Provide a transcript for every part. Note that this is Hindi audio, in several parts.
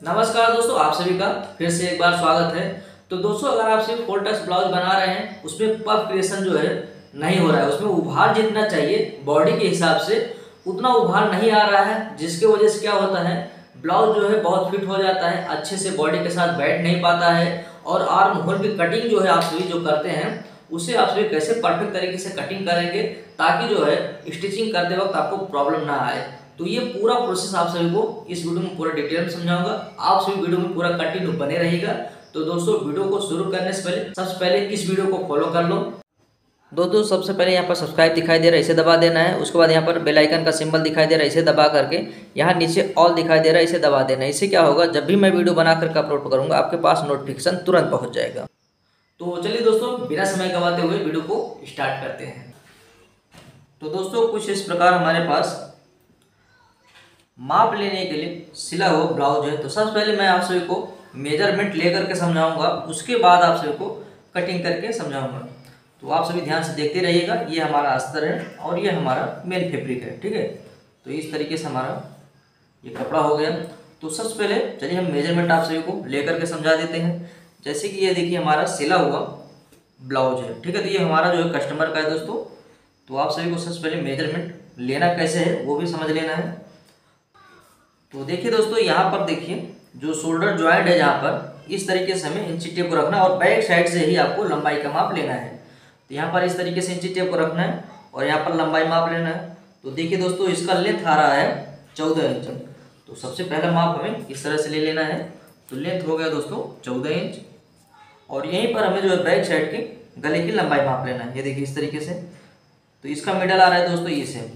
नमस्कार दोस्तों, आप सभी का फिर से एक बार स्वागत है। तो दोस्तों, अगर आप सिर्फ फुल टच ब्लाउज बना रहे हैं, उसमें पफ क्रिएशन जो है नहीं हो रहा है, उसमें उभार जितना चाहिए बॉडी के हिसाब से उतना उभार नहीं आ रहा है, जिसकी वजह से क्या होता है, ब्लाउज जो है बहुत फिट हो जाता है, अच्छे से बॉडी के साथ बैठ नहीं पाता है। और आर्म होल की कटिंग जो है आप सभी जो करते हैं, उसे आप सभी कैसे परफेक्ट तरीके से कटिंग करेंगे ताकि जो है स्टिचिंग करते वक्त आपको प्रॉब्लम ना आए। तो ये पूरा प्रोसेस आप सभी को इस वीडियो में पूरा डिटेल में समझाऊंगा। आप सभी वीडियो में पूरा कंटिन्यू बने रहेगा। तो दोस्तों, वीडियो को शुरू करने से पहले सबसे पहले इस वीडियो को फॉलो कर लो। दोस्तों, सबसे पहले यहाँ पर सब्सक्राइब दिखाई दे रहा है, इसे दबा देना है। उसके बाद यहाँ पर बेल आइकन का सिंबल दिखाई दे रहा है, इसे दबा करके यहाँ नीचे ऑल दिखाई दे रहा है, इसे दबा देना है। इससे क्या होगा, जब भी मैं वीडियो बना करके अपलोड करूँगा आपके पास नोटिफिकेशन तुरंत पहुँच जाएगा। तो चलिए दोस्तों, बिना समय गंवाते हुए वीडियो को स्टार्ट करते हैं। तो दोस्तों, कुछ इस प्रकार हमारे पास माप लेने के लिए सिला हुआ ब्लाउज है। तो सबसे पहले मैं आप सभी को मेजरमेंट लेकर के समझाऊंगा, उसके बाद आप सभी को कटिंग करके समझाऊंगा। तो आप सभी ध्यान से देखते रहिएगा। ये हमारा अस्तर है और ये हमारा मेन फैब्रिक है, ठीक है। तो इस तरीके से हमारा ये कपड़ा हो गया। तो सबसे पहले चलिए हम मेजरमेंट आप सभी को लेकर के समझा देते हैं। जैसे कि ये देखिए हमारा सिला हुआ ब्लाउज है, ठीक है। तो ये हमारा जो है कस्टमर का है दोस्तों। तो आप सभी को सबसे पहले मेजरमेंट लेना कैसे है वो भी समझ लेना है। तो देखिए दोस्तों, यहाँ पर देखिए जो शोल्डर ज्वाइंट है, जहाँ पर इस तरीके से हमें इंची टेप को रखना है और बैक साइड से ही आपको लंबाई का माप लेना है। तो यहाँ पर इस तरीके से इंची टेप को रखना है और यहाँ पर लंबाई माप लेना है। तो देखिए दोस्तों, इसका लेंथ आ रहा है 14 इंच। तो सबसे पहला माप हमें इस तरह से ले लेना है। तो लेंथ हो गया दोस्तों 14 इंच। और यहीं पर हमें जो है बैक साइड के गले की लंबाई माप लेना है। ये देखिए इस तरीके से। तो इसका मिडल आ रहा है दोस्तों ये से,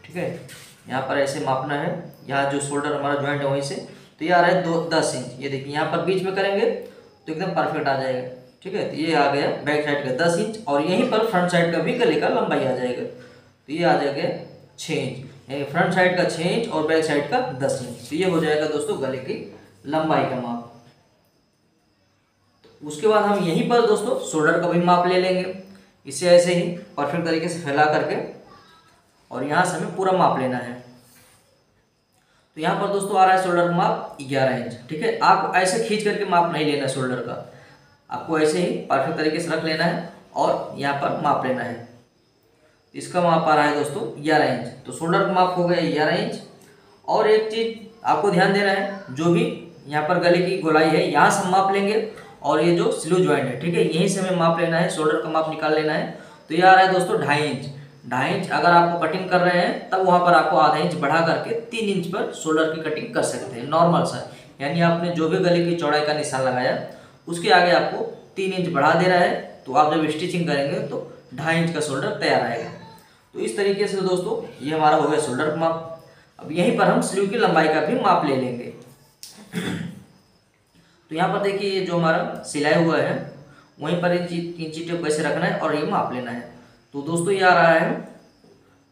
ठीक है। यहाँ पर ऐसे मापना है, यहाँ जो शोल्डर हमारा ज्वाइंट है वहीं से। तो ये आ रहा है 10 इंच। ये देखिए यहाँ पर बीच में करेंगे तो एकदम परफेक्ट आ जाएगा, ठीक है। तो ये आ गया बैक साइड का 10 इंच और यहीं पर फ्रंट साइड का भी गले का लंबाई आ जाएगा। तो ये आ जाएगा 6 इंच, यानी फ्रंट साइड का 6 इंच और बैक साइड का 10 इंच। तो ये हो जाएगा दोस्तों गले की लंबाई का माप। उसके बाद हम यहीं पर दोस्तों शोल्डर का भी माप ले लेंगे। इसे ऐसे ही परफेक्ट तरीके से फैला करके और यहाँ से हमें पूरा माप लेना है। तो यहाँ पर दोस्तों आ रहा है शोल्डर का माप 11 इंच, ठीक है। आपको ऐसे खींच करके माप नहीं लेना शोल्डर का, आपको ऐसे ही परफेक्ट तरीके से रख लेना है और यहाँ पर माप लेना है। इसका माप आ रहा है दोस्तों 11 इंच। तो शोल्डर का माप हो गया 11 इंच। और एक चीज़ आपको ध्यान देना है, जो भी यहाँ पर गले की गोलाई है यहाँ से हम माप लेंगे और ये जो स्लीव ज्वाइंट है, ठीक है, यहीं से हमें माप लेना है, शोल्डर का माप निकाल लेना है। तो ये आ रहा है दोस्तों 2.5 इंच। 2.5 इंच अगर आपको कटिंग कर रहे हैं तब वहाँ पर आपको आधा इंच बढ़ा करके 3 इंच पर शोल्डर की कटिंग कर सकते हैं नॉर्मल सा। यानी आपने जो भी गले की चौड़ाई का निशान लगाया उसके आगे आपको 3 इंच बढ़ा देना है। तो आप जब स्टिचिंग करेंगे तो 2.5 इंच का शोल्डर तैयार आएगा। तो इस तरीके से दोस्तों ये हमारा हो गया शोल्डर का माप। अब यहीं पर हम स्लीव की लंबाई का भी माप ले लेंगे। तो यहाँ पर देखिए ये जो हमारा सिलाई हुआ है वहीं पर इंची टेप कैसे रखना है और ये माप लेना है। तो दोस्तों ये आ रहा है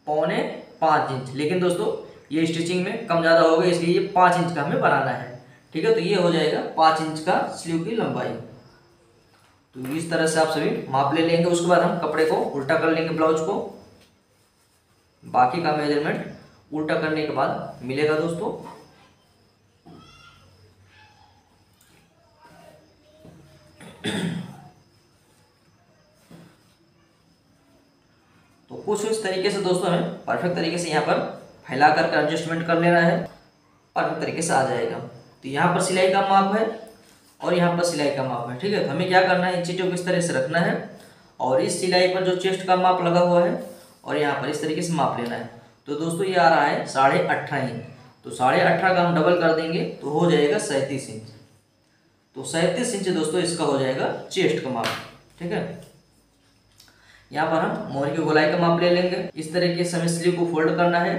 4.25 इंच, लेकिन दोस्तों ये स्टिचिंग में कम ज़्यादा हो गया, इसलिए ये 5 इंच का हमें बनाना है, ठीक है। तो ये हो जाएगा 5 इंच का स्लीव की लंबाई। तो इस तरह से आप सभी माप ले लेंगे। उसके बाद हम कपड़े को उल्टा कर लेंगे ब्लाउज को। बाकी का मेजरमेंट उल्टा करने के बाद मिलेगा दोस्तों। तो कुछ इस तरीके से दोस्तों हमें परफेक्ट तरीके से यहाँ पर फैला करके एडजस्टमेंट कर लेना है, परफेक्ट तरीके से आ जाएगा। तो यहाँ पर सिलाई का माप है और यहाँ पर सिलाई का माप है, ठीक है। तो हमें क्या करना है, इंची टेप इस तरह से रखना है और इस सिलाई पर जो चेस्ट का माप लगा हुआ है और यहाँ पर इस तरीके से माप लेना है। तो दोस्तों ये आ रहा है 18.5 इंच। तो 18.5 का हम डबल कर देंगे तो हो जाएगा 37 इंच। तो 37 इंच दोस्तों इसका हो जाएगा चेस्ट का माप, ठीक है। यहाँ पर हम मोहरी की गोलाई का माप ले लेंगे। इस तरीके से हमें स्लीव को फोल्ड करना है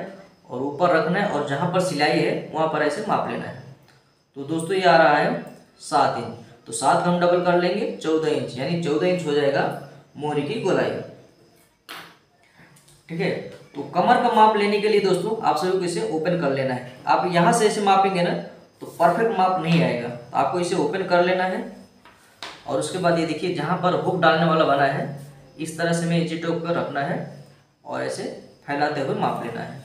और ऊपर रखना है और जहाँ पर सिलाई है वहाँ पर ऐसे माप लेना है। तो दोस्तों ये आ रहा है 7 इंच। तो 7 का हम डबल कर लेंगे 14 इंच, यानी 14 इंच हो जाएगा मोहरी की गोलाई, ठीक है। तो कमर का माप लेने के लिए दोस्तों आप सभी को इसे ओपन कर लेना है। आप यहाँ से ऐसे मापेंगे ना तो परफेक्ट माप नहीं आएगा, तो आपको इसे ओपन कर लेना है। और उसके बाद ये देखिए जहाँ पर हुक डालने वाला बना है इस तरह से हमें इंची टेप कर रखना है और ऐसे फैलाते हुए माप लेना है।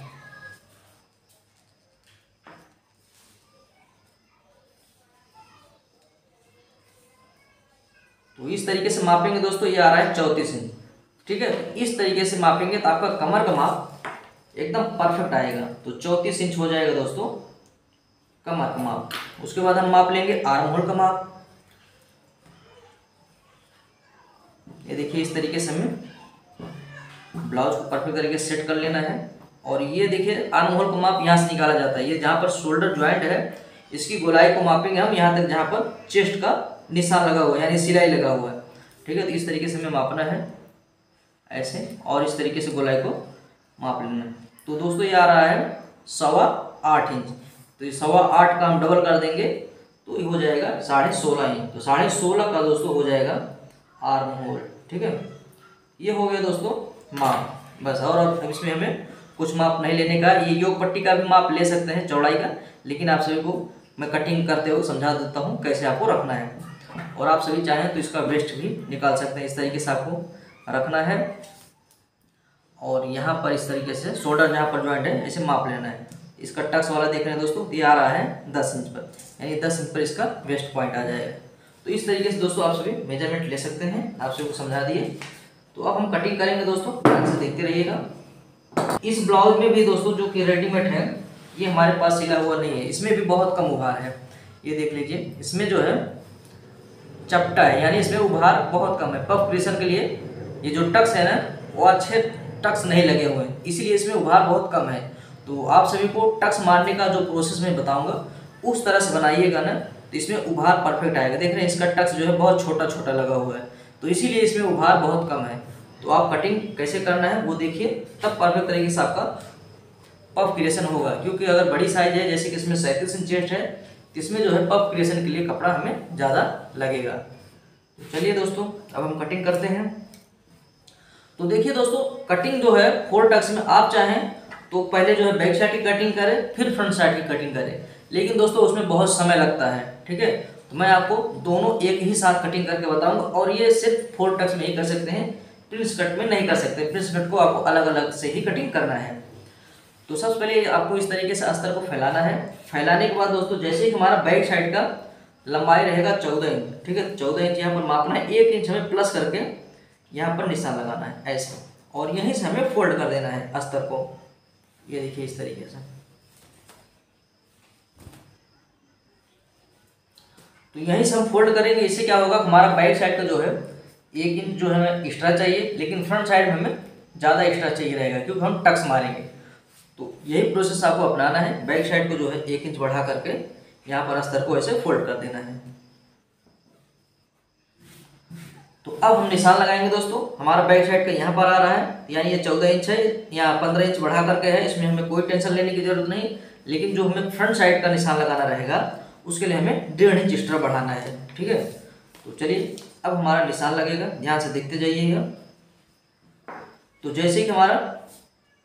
तो इस तरीके से मापेंगे दोस्तों, ये आ रहा है 34 इंच। ठीक है, तो इस तरीके से मापेंगे तो आपका कमर का माप एकदम परफेक्ट आएगा। तो 34 इंच हो जाएगा दोस्तों कमर का माप। उसके बाद हम माप लेंगे आर्म होल का माप। ये देखिए इस तरीके से हमें ब्लाउज को परफेक्ट तरीके से सेट कर लेना है। और ये देखिए आर्म होल का माप यहाँ से निकाला जाता है। ये जहाँ पर शोल्डर ज्वाइंट है इसकी गोलाई को मापेंगे हम यहाँ तक जहाँ पर चेस्ट का निशान लगा हुआ है, यानी सिलाई लगा हुआ है। ठीक है, तो इस तरीके से हमें मापना है ऐसे, और इस तरीके से गोलाई को माप लेना है। तो दोस्तों ये आ रहा है 8.25 इंच। तो ये 8.25 का हम डबल कर देंगे तो ये हो जाएगा 16.5 इंच। तो 16.5 का दोस्तों हो जाएगा आर्म होल। ठीक है, ये हो गया दोस्तों माप बस। और अब इसमें हमें कुछ माप नहीं लेने का। ये योग पट्टी का भी माप ले सकते हैं चौड़ाई का, लेकिन आप सभी को मैं कटिंग करते हुए समझा देता हूँ कैसे आपको रखना है। और आप सभी चाहें तो इसका वेस्ट भी निकाल सकते हैं। इस तरीके से आपको रखना है और यहाँ पर इस तरीके से शोल्डर जहाँ पर ज्वाइंट है ऐसे माप लेना है। इसका टक्स वाला देख रहे हैं दोस्तों, ये आ रहा है 10 इंच पर, यानी 10 इंच पर इसका वेस्ट पॉइंट आ जाएगा। तो इस तरीके से दोस्तों आप सभी मेजरमेंट ले सकते हैं। आप सभी को समझा दिए। तो अब हम कटिंग करेंगे दोस्तों, ध्यान से देखते रहिएगा। इस ब्लाउज में भी दोस्तों जो कि रेडीमेड है ये हमारे पास सिला हुआ नहीं है, इसमें भी बहुत कम उभार है। ये देख लीजिए, इसमें जो है चपटा है, यानी इसमें उभार बहुत कम है। पफ क्रिएशन के लिए ये जो टक्स है ना वो अच्छे टक्स नहीं लगे हुए हैं, इसीलिए इसमें उभार बहुत कम है। तो आप सभी को टक्स मारने का जो प्रोसेस मैं बताऊंगा उस तरह से बनाइएगा ना, तो इसमें उभार परफेक्ट आएगा। देख रहे हैं इसका टक्स जो है बहुत छोटा छोटा लगा हुआ है, तो इसीलिए इसमें उभार बहुत कम है। तो आप कटिंग कैसे करना है वो देखिए, तब परफेक्ट तरीके से आपका पफ क्रिएशन होगा। क्योंकि अगर बड़ी साइज है जैसे कि इसमें 37 इंच चेस्ट है तो इसमें जो है पफ क्रिएशन के लिए कपड़ा हमें ज़्यादा लगेगा। तो चलिए दोस्तों अब हम कटिंग करते हैं। तो देखिए दोस्तों, कटिंग जो है 4 टक्स में आप चाहें तो पहले जो है बैक साइड की कटिंग करें फिर फ्रंट साइड की कटिंग करें, लेकिन दोस्तों उसमें बहुत समय लगता है। ठीक है, तो मैं आपको दोनों एक ही साथ कटिंग करके बताऊंगा। और ये सिर्फ 4 टक्स में ही कर सकते हैं, प्रिंस कट में नहीं कर सकते। प्रिंस कट को आपको अलग अलग से ही कटिंग करना है। तो सबसे पहले आपको इस तरीके से अस्तर को फैलाना है। फैलाने के बाद दोस्तों जैसे ही हमारा बैक साइड का लंबाई रहेगा 14 इंच, ठीक है, 14 इंच यहाँ पर मापना है। 1 इंच हमें प्लस करके यहाँ पर निशान लगाना है ऐसे, और यहीं से हमें फोल्ड कर देना है अस्तर को। ये देखिए इस तरीके से। तो यहीं से हम फोल्ड करेंगे। इससे क्या होगा, हमारा बैक साइड का जो है 1 इंच जो है हमें एक्स्ट्रा चाहिए, लेकिन फ्रंट साइड में हमें ज़्यादा एक्स्ट्रा चाहिए रहेगा क्योंकि हम टक्स मारेंगे। तो यही प्रोसेस आपको अपनाना है। बैक साइड को जो है 1 इंच बढ़ा करके यहाँ पर अस्तर को ऐसे फोल्ड कर देना है। तो अब हम निशान लगाएंगे दोस्तों। हमारा बैक साइड का यहाँ पर आ रहा है, यानी ये 14 इंच है, यहाँ 15 इंच बढ़ा करके है। इसमें हमें कोई टेंशन लेने की जरूरत नहीं, लेकिन जो हमें फ्रंट साइड का निशान लगाना रहेगा उसके लिए हमें 1.5 इंच एक्स्ट्रा बढ़ाना है। ठीक है, तो चलिए अब हमारा निशान लगेगा, ध्यान से देखते जाइएगा। तो जैसे कि हमारा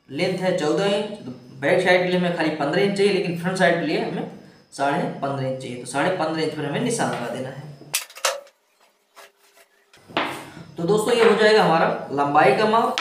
लेंथ है 14 इंच, तो बैक साइड के लिए हमें खाली 15 इंच चाहिए, लेकिन फ्रंट साइड के लिए हमें 15.5 इंच चाहिए। तो 15.5 इंच पर हमें निशान लगा देना है। तो दोस्तों ये हो जाएगा हमारा लंबाई का माप।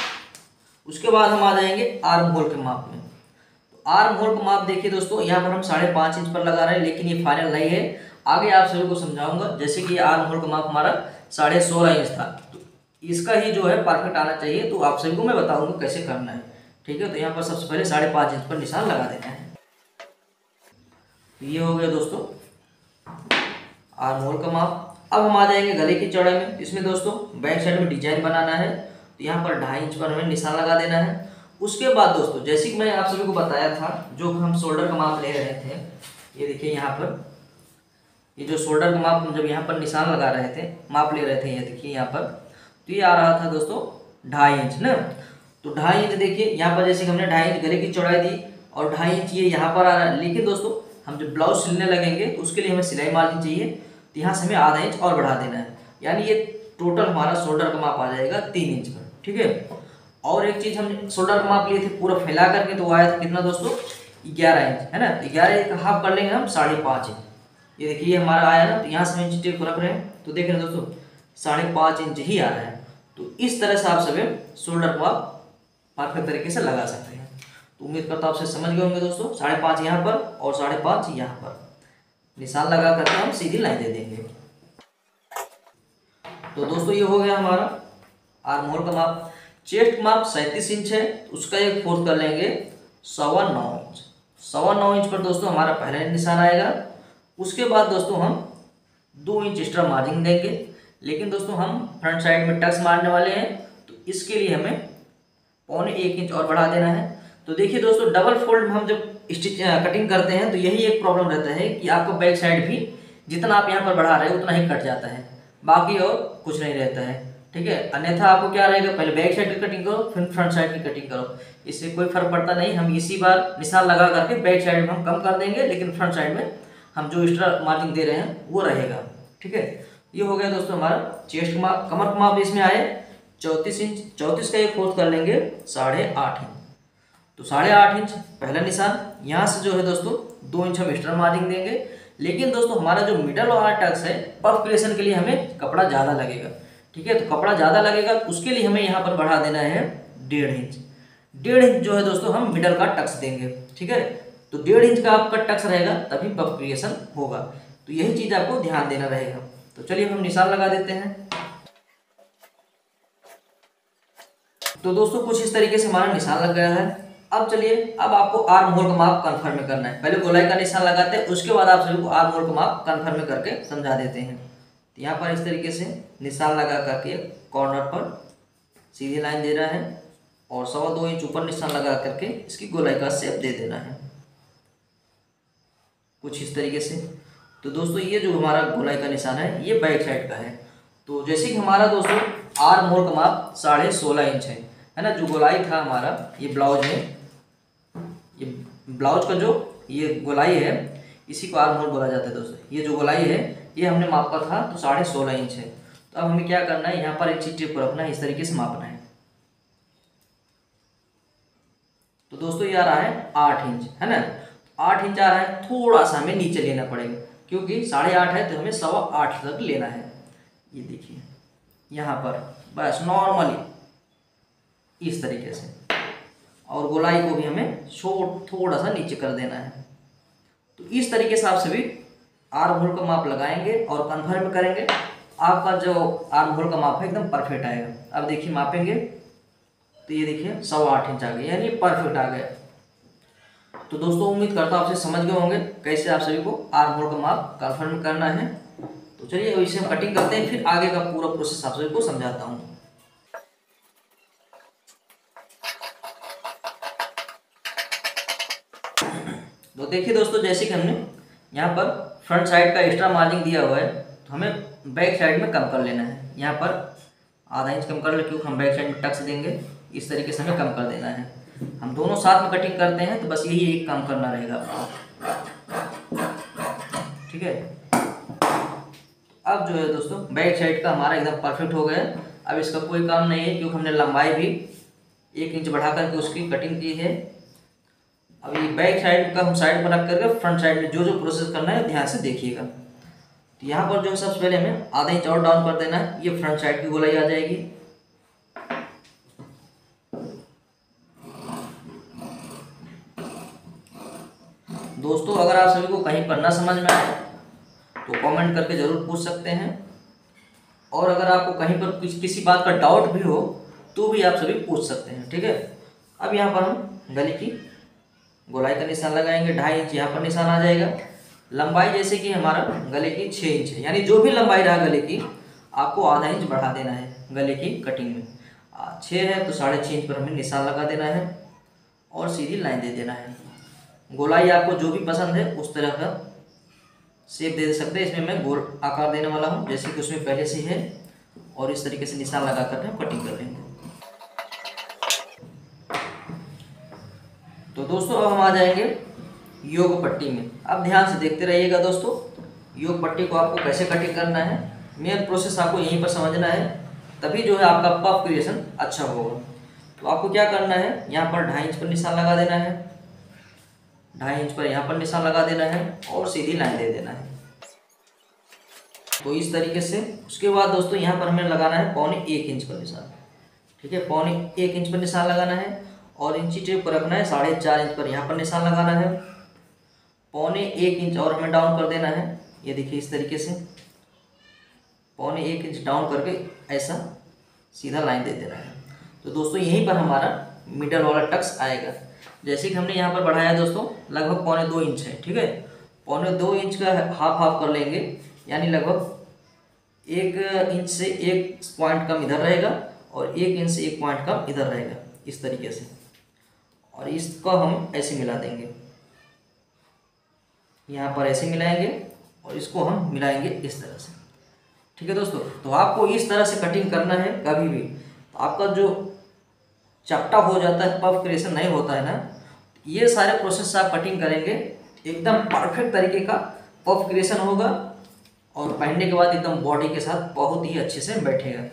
उसके बाद हम आ जाएंगे आर्म होल के माप में। तो आर्म होल का माप देखिए दोस्तों, यहाँ पर हम 5.5 इंच पर लगा रहे हैं, लेकिन ये फाइनल नहीं है, आगे आप सभी को समझाऊंगा। जैसे कि आर्म होल का माप हमारा 16.5 इंच था, तो इसका ही जो है परफेक्ट आना चाहिए। तो आप सभी को मैं बताऊंगा कैसे करना है। ठीक है, तो यहाँ पर सबसे पहले 5.5 इंच पर निशान लगा देना है। तो ये हो गया दोस्तों आर्म होल का माप। अब हम आ जाएंगे गले की चौड़ाई में। इसमें दोस्तों बैक साइड में डिजाइन बनाना है, तो यहाँ पर 2.5 इंच पर हमें निशान लगा देना है। उसके बाद दोस्तों जैसे कि मैं आप सभी को बताया था, जो हम शोल्डर का माप ले रहे थे, ये देखिए यहाँ पर ये जो शोल्डर का माप हम जब यहाँ पर निशान लगा रहे थे, माप ले रहे थे, ये देखिए यहाँ पर, तो ये आ रहा था दोस्तों 2.5 इंच ना। तो 2.5 इंच देखिए यहाँ पर, जैसे कि हमने 2.5 इंच गले की चौड़ाई दी और 2.5 इंच ये यहाँ पर आ रहा है। लेकिन दोस्तों हम जब ब्लाउज सिलने लगेंगे तो उसके लिए हमें सिलाई मार्जिन चाहिए, तो यहाँ से हमें आधा इंच और बढ़ा देना है, यानी ये टोटल हमारा शोल्डर का माप आ जाएगा 3 इंच पर। ठीक है, और एक चीज़ हम शोल्डर का माप लिए थे पूरा फैला करके, तो आया था कितना दोस्तों 11 इंच, है ना। तो 11 का हाफ कर लेंगे हम 5.5 इंच। ये देखिए ये हमारा आया ना, तो यहाँ से हम इंच टेप को रख रहे हैं, तो देख रहे हैं दोस्तों 5.5 इंच ही आ रहा है। तो इस तरह से आप सभी शोल्डर का माप परफेक्ट तरीके से लगा सकते हैं। तो उम्मीद करता हूँ आपसे समझ गए होंगे दोस्तों। 5.5 यहाँ पर और 5.5 यहाँ पर निशान लगा करके हम सीधी लाइन दे देंगे। तो दोस्तों ये हो गया हमारा आर्म होल का माप। चेस्ट माप 37 इंच है, उसका एक फोर्थ कर लेंगे 9.25 इंच। 9.25 इंच पर दोस्तों हमारा पहला निशान आएगा। उसके बाद दोस्तों हम 2 इंच एक्स्ट्रा मार्जिन देंगे, लेकिन दोस्तों हम फ्रंट साइड में टक्स मारने वाले हैं, तो इसके लिए हमें 1.25 इंच और बढ़ा देना है। तो देखिए दोस्तों, डबल फोल्ड में हम जब स्टिच कटिंग करते हैं तो यही एक प्रॉब्लम रहता है कि आपको बैक साइड भी जितना आप यहाँ पर बढ़ा रहे हो उतना ही कट जाता है, बाकी और कुछ नहीं रहता है। ठीक है, अन्यथा आपको क्या रहेगा, पहले बैक साइड की कटिंग करो फिर फ्रंट साइड की कटिंग करो, इससे कोई फर्क पड़ता नहीं। हम इसी बार निशान लगा करके बैक साइड में हम कम कर देंगे, लेकिन फ्रंट साइड में हम जो एक्स्ट्रा मार्जिन दे रहे हैं वो रहेगा। ठीक है, ये हो गया दोस्तों हमारा चेस्ट माप। कमर का माप इसमें आए 34 इंच। 34 का एक फोर्थ कर लेंगे 8.5 इंच। तो 8.5 इंच पहला निशान। यहाँ से जो है दोस्तों 2 इंच हम एक्स्ट्रा मार्जिन देंगे, लेकिन दोस्तों हमारा जो मिडल वाला टक्स है पफ क्रिएशन के लिए हमें कपड़ा ज़्यादा लगेगा। ठीक है, तो कपड़ा ज़्यादा लगेगा तो उसके लिए हमें यहाँ पर बढ़ा देना है 1.5 इंच। 1.5 इंच जो है दोस्तों हम मिडल का टक्स देंगे। ठीक है, तो 1.5 इंच का आपका टक्स रहेगा तभी पफ क्रिएशन होगा, तो यही चीज़ आपको ध्यान देना रहेगा। तो चलिए हम निशान लगा देते हैं। तो दोस्तों कुछ इस तरीके से हमारा निशान लग गया है। अब चलिए, अब आपको आर्म होल का माप कंफर्म करना है। पहले गोलाई का निशान लगाते हैं, उसके बाद आप सभी को आर्म होल का माप कंफर्म करके समझा देते हैं। तो यहाँ पर इस तरीके से निशान लगा करके कॉर्नर पर सीधी लाइन दे रहा है और 2.25 इंच ऊपर निशान लगा करके इसकी गोलाई का शेप दे देना है कुछ इस तरीके से। तो दोस्तों ये जो हमारा गोलाई का निशान है ये बैक साइड का है। तो जैसे कि हमारा दोस्तों आर्म होल का माप 16.5 इंच है ना। जो गोलाई था हमारा ये ब्लाउज में, ये ब्लाउज का जो ये गोलाई है इसी को आर्म होल बोला जाता है दोस्तों। ये जो गोलाई है ये हमने मापा था तो 16.5 इंच है। तो अब हमें क्या करना है, यहाँ पर एक चीज टेप को रखना है, इस तरीके से मापना है। तो दोस्तों ये आ रहा है 8 इंच है ना। 8 इंच आ रहा है, थोड़ा सा हमें नीचे लेना पड़ेगा क्योंकि 8.5 है तो हमें 8.25 तक लेना है। ये देखिए यहाँ पर बस नॉर्मली इस तरीके से, और गोलाई को भी हमें थोड़ा सा नीचे कर देना है। तो इस तरीके से आप सभी आर्म होल का माप लगाएंगे और कंफर्म करेंगे, आपका जो आर्म होल का माप है एकदम परफेक्ट आएगा। अब देखिए मापेंगे तो ये देखिए 8.25 इंच आ गया, यानी परफेक्ट आ गया। तो दोस्तों उम्मीद करता हूँ आपसे समझ गए होंगे कैसे आप सभी को आर्म होल का माप कंफर्म करना है। तो चलिए अब इसे हम कटिंग करते हैं, फिर आगे का पूरा प्रोसेस आप सभी को समझाता हूँ। तो देखिए दोस्तों, जैसे कि हमने यहाँ पर फ्रंट साइड का एक्स्ट्रा मार्जिन दिया हुआ है तो हमें बैक साइड में कम कर लेना है। यहाँ पर आधा इंच कम कर ले क्योंकि हम बैक साइड में टक्स देंगे, इस तरीके से हमें कम कर देना है। हम दोनों साथ में कटिंग करते हैं तो बस यही एक काम करना रहेगा। ठीक है, अब जो है दोस्तों बैक साइड का हमारा एकदम परफेक्ट हो गया। अब इसका कोई काम नहीं है क्योंकि हमने लंबाई भी 1 इंच बढ़ा करके उसकी कटिंग की है। अब ये बैक साइड का हम साइड पर रख करके फ्रंट साइड में जो जो प्रोसेस करना है ध्यान से देखिएगा। तो यहाँ पर जो सबसे पहले हमें आधा इंच और डाउन कर देना है, ये फ्रंट साइड की गोलाई आ जाएगी। दोस्तों अगर आप सभी को कहीं पर ना समझ में आए तो कमेंट करके ज़रूर पूछ सकते हैं, और अगर आपको कहीं पर किसी बात का डाउट भी हो तो भी आप सभी पूछ सकते हैं। ठीक है, अब यहाँ पर हम गले की गोलाई का निशान लगाएंगे। 2.5 इंच यहाँ पर निशान आ जाएगा। लंबाई जैसे कि हमारा गले की 6 इंच है, यानी जो भी लंबाई रहा गले की आपको आधा इंच बढ़ा देना है गले की कटिंग में। 6 है तो 6.5 इंच पर हमें निशान लगा देना है और सीधी लाइन दे देना है। गोलाई आपको जो भी पसंद है उस तरह का शेप दे सकते हैं। इसमें मैं गोल आकार देने वाला हूँ जैसे कि उसमें पहले से है, और इस तरीके से निशान लगा कर हम कटिंग कर लेंगे। तो दोस्तों अब हम आ जाएंगे योग पट्टी में। अब ध्यान से देखते रहिएगा दोस्तों, योग पट्टी को आपको कैसे कटिंग करना है, मेन प्रोसेस आपको यहीं पर समझना है, तभी जो है आपका पफ क्रिएशन अच्छा होगा। तो आपको क्या करना है, यहाँ पर 2.5 इंच पर निशान लगा देना है, 2.5 इंच पर यहाँ पर निशान लगा देना है और सीधी लाइन दे देना है। तो इस तरीके से उसके बाद दोस्तों यहाँ पर हमें लगाना है 1.25 इंच पर निशान। ठीक है, 1.25 इंच पर निशान लगाना है और इंची टेप को रखना है 4.5 इंच पर, यहाँ पर निशान लगाना है। 1.25 इंच और हमें डाउन कर देना है, ये देखिए इस तरीके से। 1.25 इंच डाउन करके ऐसा सीधा लाइन दे देना है। तो दोस्तों यहीं पर हमारा मिडल वाला टक्स आएगा। जैसे कि हमने यहाँ पर बढ़ाया दोस्तों लगभग 1.25 इंच है, ठीक है। 1.25 इंच का हाफ हाफ कर लेंगे, यानी लगभग 1 इंच से 1 पॉइंट कम इधर रहेगा और 1 इंच से 1 पॉइंट कम इधर रहेगा, इस तरीके से। और इसको हम ऐसे मिला देंगे, यहाँ पर ऐसे मिलाएंगे और इसको हम मिलाएंगे इस तरह से, ठीक है दोस्तों। तो आपको इस तरह से कटिंग करना है। कभी भी तो आपका जो चपटा हो जाता है, पफ क्रिएशन नहीं होता है ना, ये सारे प्रोसेस से आप कटिंग करेंगे एकदम परफेक्ट तरीके का पफ क्रिएशन होगा और पहनने के बाद एकदम बॉडी के साथ बहुत ही अच्छे से बैठेगा।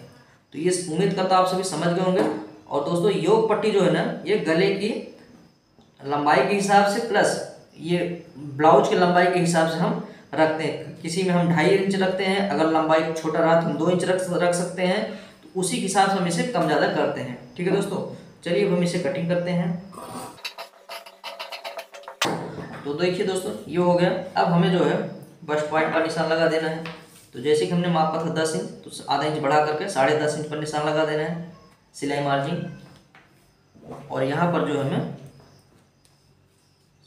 तो ये उम्मीद करता हूँ आप सभी समझ गए होंगे। और दोस्तों योग पट्टी जो है ना, ये गले की लंबाई के हिसाब से प्लस ये ब्लाउज की लंबाई के हिसाब से हम रखते हैं। किसी में हम 2.5 इंच रखते हैं, अगर लंबाई छोटा रहा तो हम 2 इंच रख सकते हैं। तो उसी के हिसाब से हम इसे कम ज़्यादा करते हैं, ठीक है दोस्तों। चलिए अब हम इसे कटिंग करते हैं। तो देखिए दोस्तों ये हो गया। अब हमें जो है बस्ट पॉइंट का निशान लगा देना है। तो जैसे कि हमने मापा था 10 इंच, तो आधा इंच बढ़ा करके 10.5 इंच पर निशान लगा देना है, सिलाई मार्जिन। और यहाँ पर जो हमें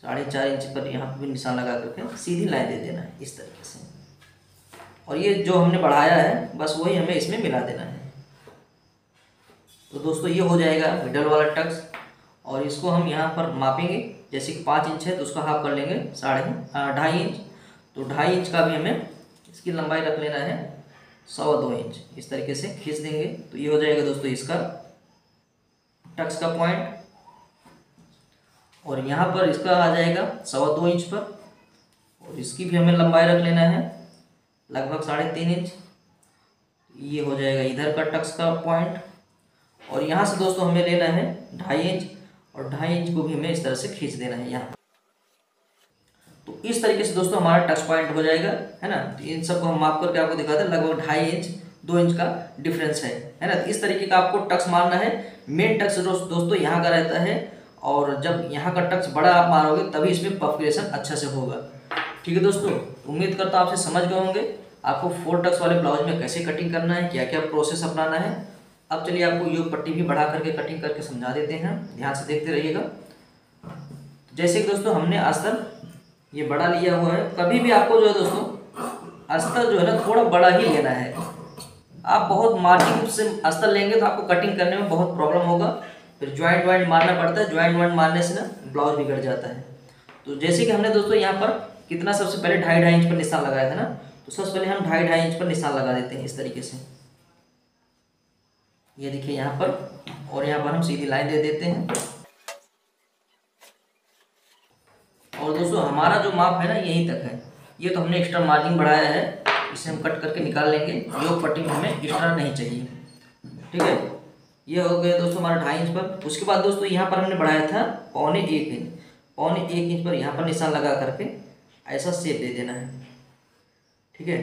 4.5 इंच पर यहाँ पर भी निशान लगा करके सीधी लाइन दे देना है इस तरीके से। और ये जो हमने बढ़ाया है बस वही हमें इसमें मिला देना है। तो दोस्तों ये हो जाएगा मिडल वाला टक्स। और इसको हम यहाँ पर मापेंगे, जैसे कि 5 इंच है तो उसका हाफ कर लेंगे 2.5 इंच। तो 2.5 इंच का भी हमें इसकी लंबाई रख लेना है 2.25 इंच, इस तरीके से खींच देंगे। तो ये हो जाएगा दोस्तों इसका टक्स का पॉइंट। और यहाँ पर इसका आ जाएगा 2.25 इंच पर, और इसकी भी हमें लंबाई रख लेना है लगभग 3.5 इंच। ये हो जाएगा इधर का टक्स का पॉइंट। और यहाँ से दोस्तों हमें लेना है 2.5 इंच, और 2.5 इंच को भी हमें इस तरह से खींच देना है यहाँ। तो इस तरीके से दोस्तों हमारा टक्स पॉइंट हो जाएगा, है ना। तो इन सबको हम माप करके आपको दिखाते हैं, लगभग 2.5 इंच 2 इंच का डिफरेंस है ना। तो इस तरीके का आपको टक्स मारना है। मेन टक्स दोस्तों यहाँ का रहता है, और जब यहाँ का टक्स बड़ा आप मारोगे तभी इसमें पफ क्रिएशन अच्छा से होगा, ठीक है दोस्तों। उम्मीद करता हूँ आपसे समझ गए होंगे आपको 4 टक्स वाले ब्लाउज में कैसे कटिंग करना है, क्या क्या प्रोसेस अपनाना है। अब चलिए आपको योग पट्टी भी बढ़ा करके कटिंग करके समझा देते हैं, ध्यान से देखते रहिएगा। जैसे कि दोस्तों हमने अस्तर ये बड़ा लिया हुआ है। कभी भी आपको जो है दोस्तों अस्तर जो है ना थोड़ा बड़ा ही लेना है। आप बहुत मार्जिन से अस्तर लेंगे तो आपको कटिंग करने में बहुत प्रॉब्लम होगा, फिर ज्वाइंट वाइंट मारना पड़ता है। ज्वाइंट वाइंट मारने से ना ब्लाउज बिगड़ जाता है। तो जैसे कि हमने दोस्तों यहाँ पर कितना सबसे पहले 2.5 इंच पर निशान लगाया था ना, तो सबसे पहले हम 2.5 इंच पर निशान लगा देते हैं इस तरीके से। ये देखिए यहाँ पर, और यहाँ पर हम सीधी लाइन दे देते हैं। और दोस्तों हमारा जो माप है ना यहीं तक है। ये तो हमने एक्स्ट्रा मार्जिन बढ़ाया है, इसे हम कट करके निकाल लेंगे। योग पट्टी में हमें एक्स्ट्रा नहीं चाहिए, ठीक है। ये हो गया दोस्तों हमारा 2.5 इंच पर। उसके बाद दोस्तों यहाँ पर हमने बढ़ाया था 1.25 इंच। 1.25 इंच पर यहाँ पर निशान लगा करके ऐसा शेप दे देना है, ठीक है।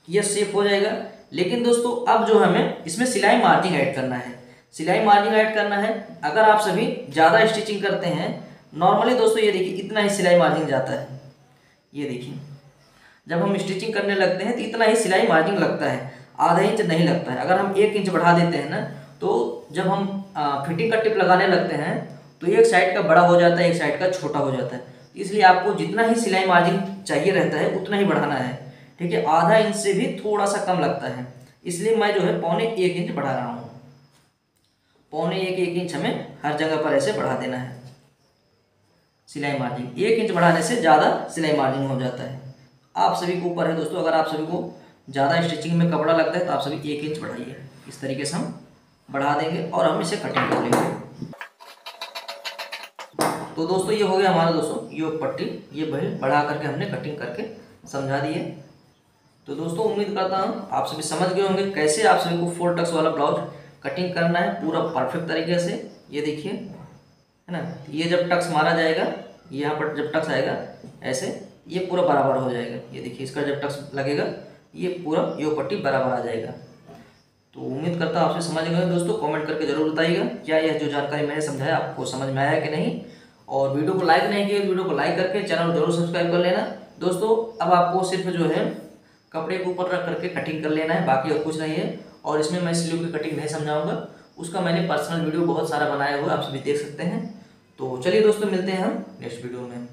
यह शेप हो जाएगा। लेकिन दोस्तों अब जो हमें इसमें सिलाई मार्जिन ऐड करना है। सिलाई मार्जिन ऐड करना है। अगर आप सभी ज़्यादा स्टिचिंग करते हैं, नॉर्मली दोस्तों ये देखिए इतना ही सिलाई मार्जिन जाता है। ये देखिए जब हम स्टिचिंग करने लगते हैं तो इतना ही सिलाई मार्जिन लगता है, आधा इंच नहीं लगता है। अगर हम 1 इंच बढ़ा देते हैं ना, तो जब हम फिटिंग का टिप लगाने लगते हैं तो एक साइड का बड़ा हो जाता है, एक साइड का छोटा हो जाता है। इसलिए आपको जितना ही सिलाई मार्जिन चाहिए रहता है उतना ही बढ़ाना है, ठीक है। आधा इंच से भी थोड़ा सा कम लगता है, इसलिए मैं जो है 1.25 इंच बढ़ा रहा हूँ। 1.25 इंच हमें हर जगह पर ऐसे बढ़ा देना है सिलाई मार्जिन। 1 इंच बढ़ाने से ज़्यादा सिलाई मार्जिन हो जाता है। आप सभी के ऊपर है दोस्तों, अगर आप सभी को ज़्यादा स्टिचिंग में कपड़ा लगता है तो आप सभी 1 इंच बढ़ाइए। इस तरीके से हम बढ़ा देंगे और हम इसे कटिंग कर लेंगे। तो दोस्तों ये हो गया हमारा दोस्तों योग पट्टी। ये बढ़ा करके हमने कटिंग करके समझा दिए। तो दोस्तों उम्मीद करता हूँ आप सभी समझ गए होंगे कैसे आप सभी को 4 टक्स वाला ब्लाउज कटिंग करना है पूरा परफेक्ट तरीके से। ये देखिए, है ना। ये जब टक्स मारा जाएगा, यहाँ पर जब टक्स आएगा ऐसे, ये पूरा बराबर हो जाएगा। ये देखिए इसका जब टक्स लगेगा ये पूरा योग पट्टी बराबर आ जाएगा। तो उम्मीद करता हूँ आपसे समझ गए दोस्तों। कमेंट करके जरूर बताइएगा क्या यह जो जानकारी मैंने समझाया आपको समझ में आया कि नहीं। और वीडियो को लाइक नहीं किया, वीडियो को लाइक करके चैनल को जरूर सब्सक्राइब कर लेना दोस्तों। अब आपको सिर्फ जो है कपड़े के ऊपर रख करके कटिंग कर लेना है, बाकी और कुछ नहीं है। और इसमें मैं स्लीव की कटिंग नहीं समझाऊंगा, उसका मैंने पर्सनल वीडियो बहुत सारा बनाया हुआ है, आप सभी देख सकते हैं। तो चलिए दोस्तों, मिलते हैं हम नेक्स्ट वीडियो में।